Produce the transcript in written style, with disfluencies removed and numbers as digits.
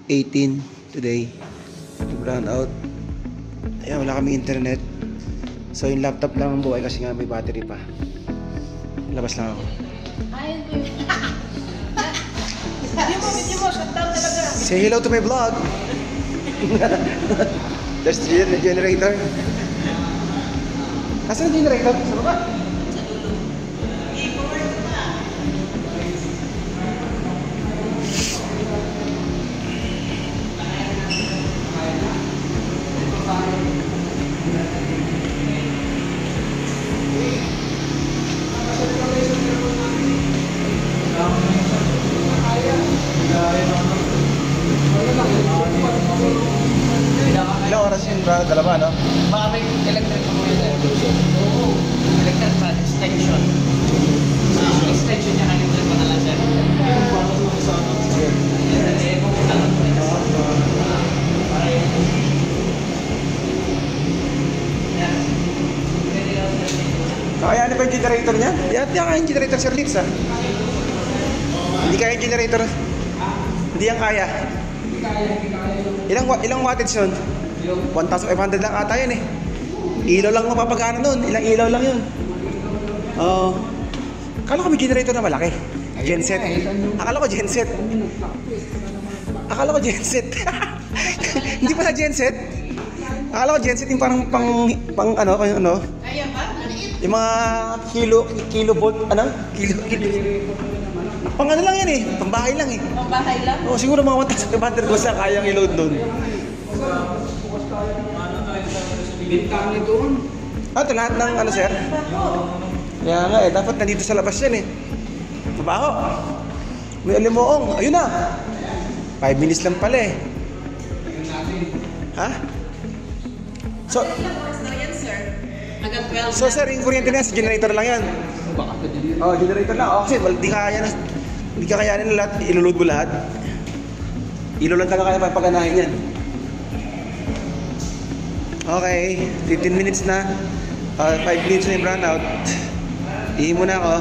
18 today. Brown out. Ayan, wala kami internet. So yung laptop lang ang buhay kasi nga may battery pa. Labas lang ako. Ayun po yun. Video mo, shutdown talaga. Say hello to my vlog. There's the generator. Nasaan yung generator? Sa baba? Ilang oras yun ba? Dalawa, no? Baka may electric mo yun eh. Oo. Electric pa, extension. Extension niya, electric pa na lang siya. Kakayanin pa yung generator niya? Di kaya yung generator, Sir Litz, ha? Hindi kaya yung generator. Hindi yan kaya. Ilang wattage yun? 1,500 lang ata yun eh. Ilaw lang mapapagana nun. Ilang ilaw lang yun. Oo. Akala ko may generator na malaki. Genset. Akala ko genset. Hindi pala genset. Akala ko genset yung parang pang ano. Ayan ba? Maliit. Yung mga kilovolt, ano? Pang ano lang yan eh. Pambahay lang eh. Pambahay lang? Oo, siguro mga 1,500 watts na kayang i-load doon. Bintang nito. Ito lahat ng ano, sir? Kaya nga eh, dapat nandito sa labas yan eh. Mabaho. May alimoong. Ayun na. 5 minutes lang pala eh. Ha? So, Ilang oras daw yan, sir? Hanggang 12 so sir, yung kuryente na yan, sa generator lang yan. Oh, generator lang. Oh, kasi di kaya na. Hindi ka kayanin na lahat. Ilulod mo lahat. Ilaw lang talaga kaya pagpaganahin yan. Okay, 15 minutes na. 5 minutes na yung brownout. Ihi muna ako.